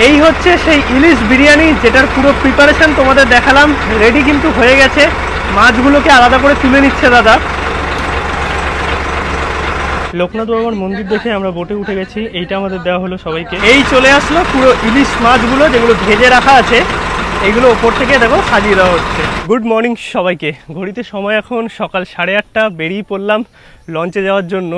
এই হচ্ছে সেই ইলিশ বিরিয়ানি, যেটার পুরো প্রিপারেশন তোমাদের দেখালাম। রেডি কিন্তু হয়ে গেছে, মাছগুলোকে আলাদা করে তুলে নিচ্ছে দাদা। লোকনাথ বাবার মন্দির দেখে আমরা বোটে উঠে গেছি, এইটা আমাদের দেওয়া হলো সবাইকে। এই চলে আসলো পুরো ইলিশ মাছগুলো, যেগুলো ভেজে রাখা আছে, এগুলো ওপর থেকে দেখো সাজিয়ে দেওয়া হচ্ছে। গুড মর্নিং সবাইকে। ঘড়িতে সময় এখন সকাল 8:30, বেরিয়ে পড়লাম লঞ্চে যাওয়ার জন্য।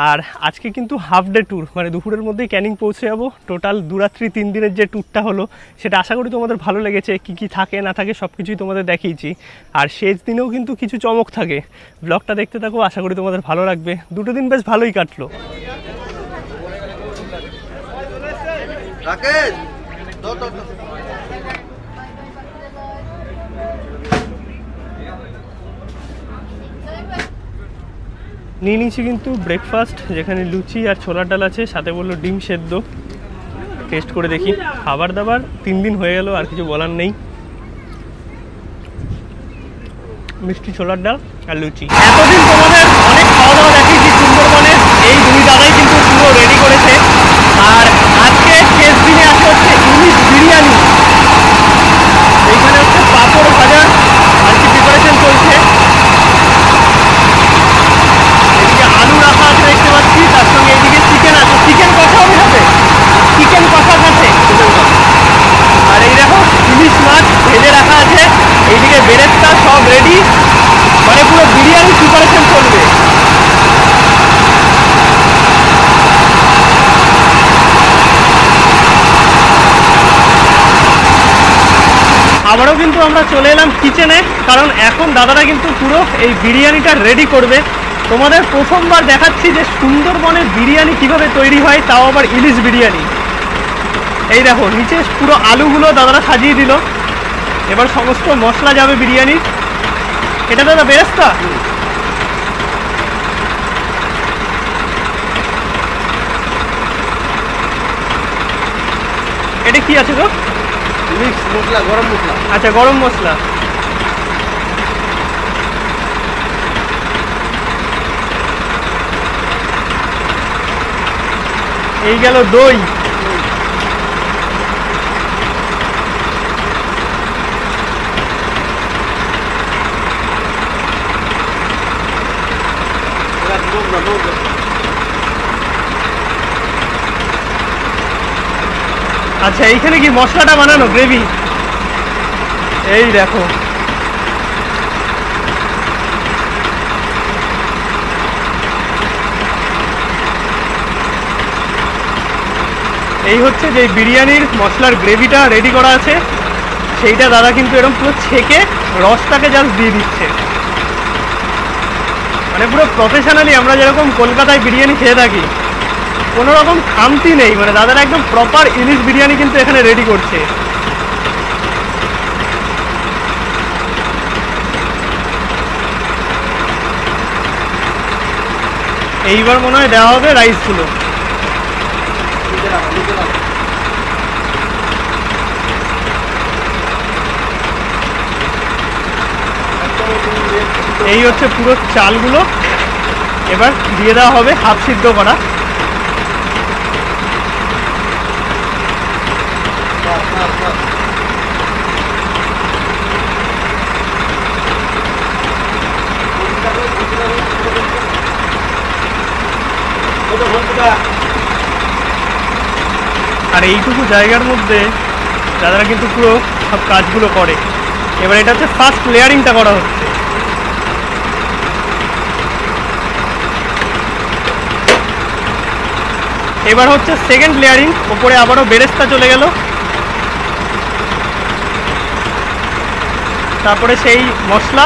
আর আজকে কিন্তু হাফ ডে ট্যুর, মানে দুপুরের মধ্যেই ক্যানিং পৌঁছে যাবো। টোটাল 2 রাত্রি 3 দিনের যে ট্যুরটা হলো, সেটা আশা করি তোমাদের ভালো লেগেছে। কি কি থাকে না থাকে সব কিছুই তোমাদের দেখিয়েছি। আর শেষ দিনেও কিন্তু কিছু চমক থাকে। ব্লগটা দেখতে থাকো, আশা করি তোমাদের ভালো লাগবে। 2টো দিন বেশ ভালোই কাটলো। নিয়ে নিয়েছি কিন্তু ব্রেকফাস্ট, যেখানে লুচি আর ছোলার ডাল আছে, সাথে বললো ডিম সেদ্ধ। টেস্ট করে দেখি। খাবার দাবার 3 দিন হয়ে গেল, আর কিছু বলার নেই। মিষ্টি ছোলার ডাল আর লুচি। এতদিন তোমাদের অনেক খাওয়া দাওয়া দেখিয়েছি সুন্দরবনে, এই 2 দাদাই কিন্তু পুরো রেডি করেছে। আর আজকে শেষ দিনে আছে হচ্ছে ইলিশ বিরিয়ানি। এইখানে হচ্ছে পাঁপড় ভাজা আর কি প্রিপারেশন চলছে। আলু রাখা আছে দেখতে পাচ্ছি, তার সঙ্গে এদিকে চিকেন আছে, চিকেন কষাও হবে, চিকেন কষা আছে। আর এই দেখো ইলিশ মাছ ভেজে রাখা আছে, এইদিকে বেরেস্তা, সব রেডি, মানে পুরো বিরিয়ানি প্রিপারেশন চলবে। আবারও কিন্তু আমরা চলে এলাম কিচেনে, কারণ এখন দাদারা কিন্তু পুরো এই বিরিয়ানিটা রেডি করবে। তোমাদের প্রথমবার দেখাচ্ছি যে সুন্দরবনের বিরিয়ানি কিভাবে তৈরি হয়, তাও আবার ইলিশ বিরিয়ানি। এই দেখো নিচে পুরো আলুগুলো দাদারা সাজিয়ে দিল। এবার সমস্ত মশলা যাবে বিরিয়ানির। এটা দাদা বেরেস্তা? এটা কি আছে গো? মিক্স মশলা, গরম মশলা। আচ্ছা, গরম মশলা। এই গেল দই। আচ্ছা, এইখানে কি মশলাটা বানানো গ্রেভি? এই দেখো এই হচ্ছে যে বিরিয়ানির মশলার গ্রেভিটা রেডি করা আছে, সেইটা দাদা কিন্তু এরকম পুরো ছেঁকে রসটাকে জাস্ট দিয়ে দিচ্ছে। মানে পুরো প্রফেশনালি আমরা যেরকম কলকাতায় বিরিয়ানি খেয়ে থাকি, কোনো রকম খামতি নেই। মানে দাদারা একদম প্রপার ইলিশ বিরিয়ানি কিন্তু এখানে রেডি করছে। এইবার মনে হয় দেওয়া হবে রাইসগুলো। এই হচ্ছে পুরো চালগুলো, এবার দিয়ে দেওয়া হবে হাফ সিদ্ধ করা। আর এইটুকু জায়গার মধ্যে দাদারা কিন্তু পুরো সব কাজগুলো করে। এবার এটা হচ্ছে ফার্স্ট লেয়ারিংটা করা হচ্ছে। এবার হচ্ছে সেকেন্ড লেয়ারিং, ওপরে আবারও বেরেস্তা চলে গেল, তারপরে সেই মশলা,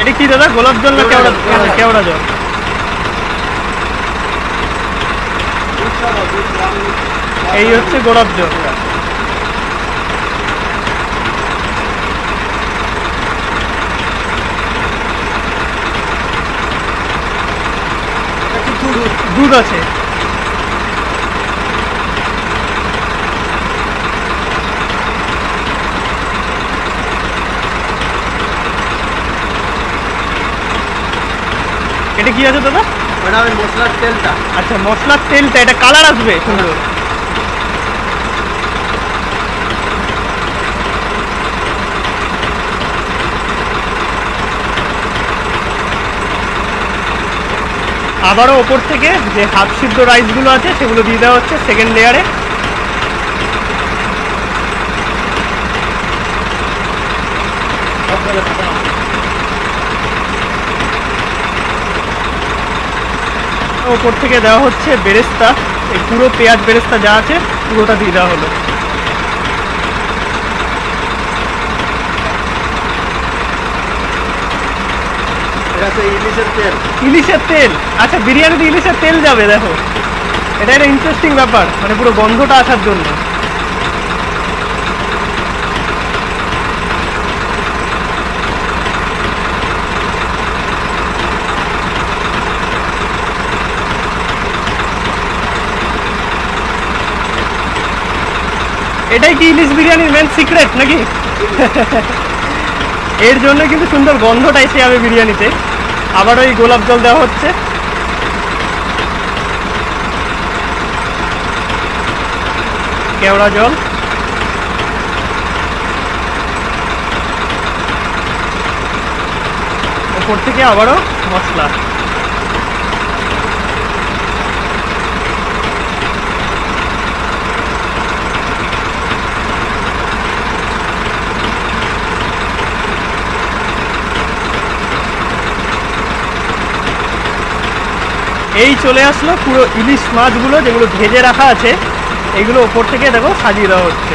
এটা কি দাদা, গোলাপ জল না কেওড়া জল? এই হচ্ছে গোলাপ জল। দুধ আছে। এটা কি আছে দাদা? ওটা ওই মশলার তেলটা। আচ্ছা, মশলার তেলটা, এটা কালার আসবে সুন্দর। আবারও ওপর থেকে যে হাফ সিদ্ধ রাইসগুলো আছে সেগুলো দিয়ে দেওয়া হচ্ছে সেকেন্ড লেয়ারে। ওপর থেকে দেওয়া হচ্ছে বেরেস্তা, এই পুরো পেঁয়াজ বেরেস্তা যা আছে পুরোটা দিয়ে দেওয়া হলো। ইলিশের তেল। ইলিশের তেল, আচ্ছা বিরিয়ানিতে ইলিশের তেল যাবে, দেখো এটা একটা ইন্টারেস্টিং ব্যাপার, মানে পুরো গন্ধটা আসার জন্য। এটাই কি ইলিশ বিরিয়ানির মেন সিক্রেট নাকি? এর জন্য কিন্তু সুন্দর গন্ধটা এসে যাবে বিরিয়ানিতে। আবার ওই গোলাপ জল দেওয়া হচ্ছে। কেওড়া জল, ওপর থেকে আবারও মশলা। এই চলে আসলো পুরো ইলিশ মাছগুলো যেগুলো ভেজে রাখা আছে, এইগুলো ওপর থেকে দেখো সাজিয়ে দেওয়া হচ্ছে।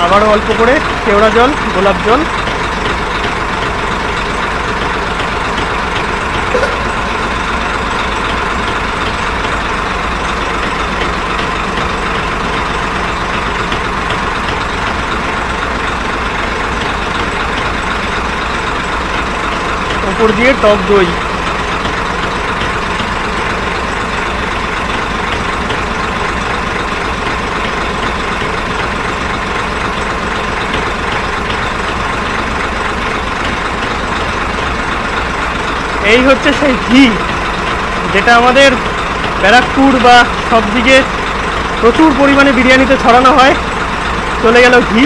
আবারও অল্প করে কেওড়া জল, গোলাপ জল। উপর দিয়ে টক দই। এই হচ্ছে সেই ঘি, যেটা আমাদের ব্যারাকপুর বা সব দিকে প্রচুর পরিমাণে বিরিয়ানিতে ছড়ানো হয়। চলে গেল ঘি।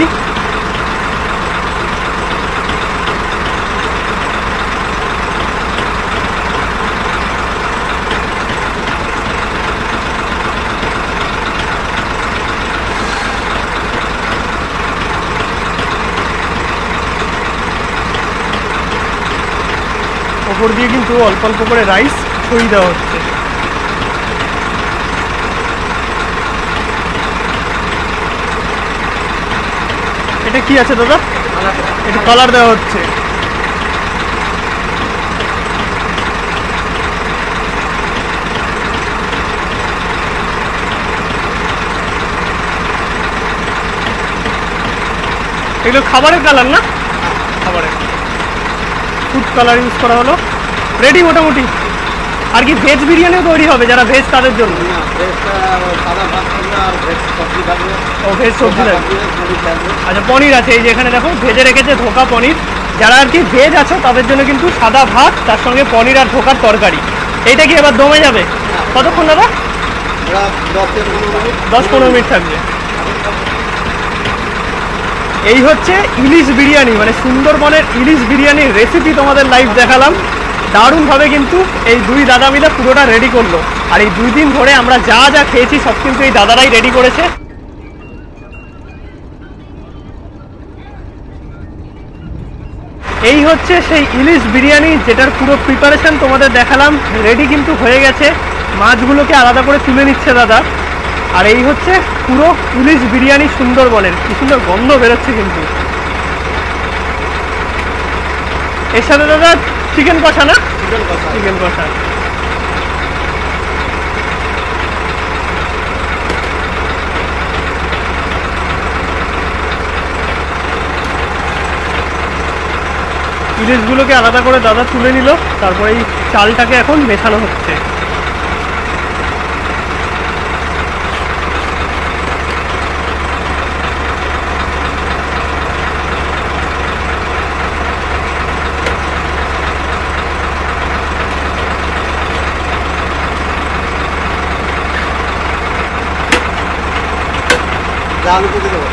ওপর দিয়ে কিন্তু অল্প অল্প করে রাইস ছড়িয়ে দেওয়া হচ্ছে। এটা কি আছে দাদা? এটা কালার দেওয়া হচ্ছে। এগুলো খাবারের কালার না? খাবারের ফুড কালার ইউজ করা হলো। রেডি মোটামুটি। আর কি ভেজ বিরিয়ানিও তৈরি হবে যারা ভেজ তাদের জন্য? ও ভেজ সবজি থাকবে। আচ্ছা পনির আছে, এই যে এখানে দেখো ভেজে রেখেছে ধোকা পনির। যারা আর কি ভেজ আছো তাদের জন্য কিন্তু সাদা ভাত, তার সঙ্গে পনির আর ধোকার তরকারি। এইটা কি এবার দমে যাবে কতক্ষণ দাদা? 10-15 মিনিট থাকবে। এই হচ্ছে ইলিশ বিরিয়ানি, মানে সুন্দরবনের ইলিশ বিরিয়ানির রেসিপি তোমাদের লাইভ দেখালাম। দারুণভাবে কিন্তু এই দুই দাদা মিলে পুরোটা রেডি করলো। আর এই 2 দিন ধরে আমরা যা যা খেয়েছি সব কিন্তু এই দাদারাই রেডি করেছে। এই হচ্ছে সেই ইলিশ বিরিয়ানি যেটার পুরো প্রিপারেশন তোমাদের দেখালাম। রেডি কিন্তু হয়ে গেছে। মাছগুলোকে আলাদা করে তুলে নিচ্ছে দাদা। আর এই হচ্ছে পুরো ইলিশ বিরিয়ানি সুন্দরবনের। কি সুন্দর গন্ধ বেরোচ্ছে কিন্তু। এর সাথে দাদা চিকেন কষা না? চিকেন কষা। ইলিশগুলোকে আলাদা করে দাদা তুলে নিল, তারপরে এই চালটাকে এখন মেশানো হচ্ছে। আলু কেটে দেবো।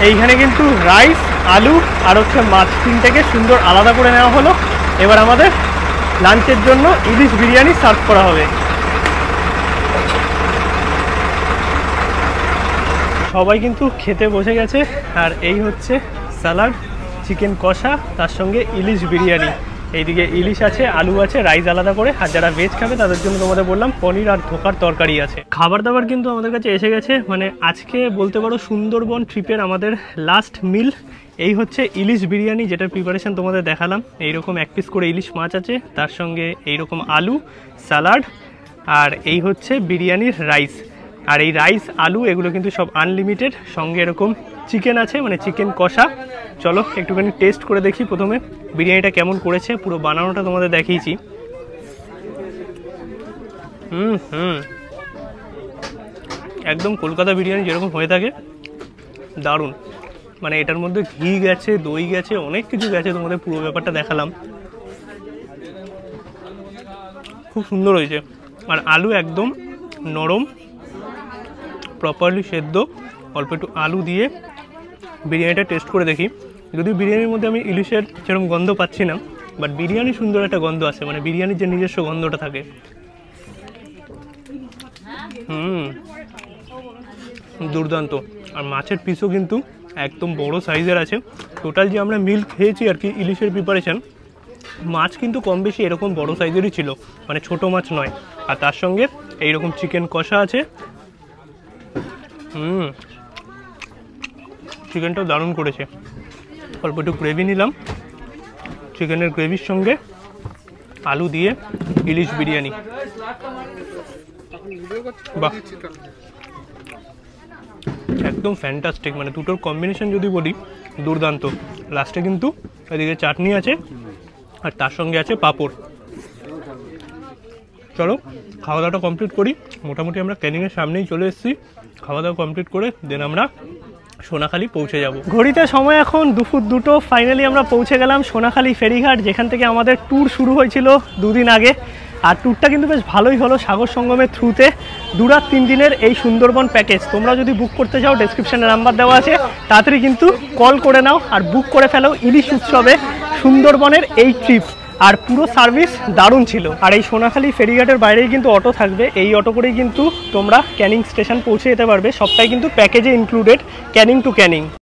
এইখানে কিন্তু রাইস, আলু আর হচ্ছে মাছ তিনটাকে সুন্দর আলাদা করে নেওয়া হলো। এবার আমাদের লাঞ্চের জন্য ইলিশ বিরিয়ানি সার্ভ করা হবে। সবাই কিন্তু খেতে বসে গেছে। আর এই হচ্ছে স্যালাড, চিকেন কষা, তার সঙ্গে ইলিশ বিরিয়ানি। এইদিকে ইলিশ আছে, আলু আছে, রাইস আলাদা করে। আর যারা ভেজ খাবে তাদের জন্য তোমাদের বললাম পনির আর ধোকার তরকারি আছে। খাবার দাবার কিন্তু আমাদের কাছে এসে গেছে। মানে আজকে বলতে পারো সুন্দরবন ট্রিপের আমাদের লাস্ট মিল। এই হচ্ছে ইলিশ বিরিয়ানি, যেটার প্রিপারেশন তোমাদের দেখালাম। এইরকম এক পিস করে ইলিশ মাছ আছে, তার সঙ্গে এইরকম আলু, স্যালাড, আর এই হচ্ছে বিরিয়ানির রাইস। আর এই রাইস, আলু এগুলো কিন্তু সব আনলিমিটেড। সঙ্গে এরকম চিকেন আছে, মানে চিকেন কষা। চলো একটুখানি টেস্ট করে দেখি প্রথমে বিরিয়ানিটা কেমন করেছে। পুরো বানানোটা তোমাদের দেখিয়েছি। একদম কলকাতা বিরিয়ানি যেরকম হয়ে থাকে, দারুণ। মানে এটার মধ্যে ঘি গেছে, দই গেছে, অনেক কিছু গেছে। তোমাদের পুরো ব্যাপারটা দেখালাম, খুব সুন্দর হয়েছে। আর আলু একদম নরম, প্রপারলি সেদ্ধ। অল্প একটু আলু দিয়ে বিরিয়ানিটা টেস্ট করে দেখি। যদিও বিরিয়ানির মধ্যে আমি ইলিশের সেরকম গন্ধ পাচ্ছি না, বাট বিরিয়ানি সুন্দর একটা গন্ধ আছে, মানে বিরিয়ানির যে নিজস্ব গন্ধটা থাকে। দুর্দান্ত। আর মাছের পিসও কিন্তু একদম বড় সাইজের আছে। টোটাল যে আমরা মিল খেয়েছি আর কি ইলিশের প্রিপারেশন, মাছ কিন্তু কম বেশি এরকম বড় সাইজেরই ছিল, মানে ছোট মাছ নয়। আর তার সঙ্গে এইরকম চিকেন কষা আছে। চিকেনটাও দারুণ করেছে। অল্প একটু গ্রেভি নিলাম, চিকেনের গ্রেভির সঙ্গে আলু দিয়ে ইলিশ বিরিয়ানি। বাহ, একদম ফ্যান্টাস্টিক। মানে দুটোর কম্বিনেশন যদি বলি, দুর্দান্ত। লাস্টে কিন্তু এদিকে চাটনি আছে, আর তার সঙ্গে আছে পাঁপড়। চলো খাওয়া দাওয়াটা কমপ্লিট করি। মোটামুটি আমরা ক্যানিংয়ের সামনেই চলে এসেছি। খাওয়া দাওয়া কমপ্লিট করে দেন আমরা সোনাখালি পৌঁছে যাব। ঘড়িতে সময় এখন দুপুর 2টো। ফাইনালি আমরা পৌঁছে গেলাম সোনাখালি ফেরিঘাট, যেখান থেকে আমাদের ট্যুর শুরু হয়েছিল 2 দিন আগে। আর ট্যুরটা কিন্তু বেশ ভালোই হলো সাগর সঙ্গমের থ্রুতে। 2 রাত 3 দিনের এই সুন্দরবন প্যাকেজ তোমরা যদি বুক করতে চাও, ডেসক্রিপশনে নাম্বার দেওয়া আছে, তাড়াতাড়ি কিন্তু কল করে নাও আর বুক করে ফেলো ইলিশ উৎসবে সুন্দরবনের এই ট্রিপ। আর পুরো সার্ভিস দারুণ ছিল। আর এই সোনাখালি ফেরিঘাটের বাইরেই কিন্তু অটো থাকবে। এই অটো করেই কিন্তু তোমরা ক্যানিং স্টেশন পৌঁছে যেতে পারবে। সবটাই কিন্তু প্যাকেজে ইনক্লুডেড, ক্যানিং টু ক্যানিং।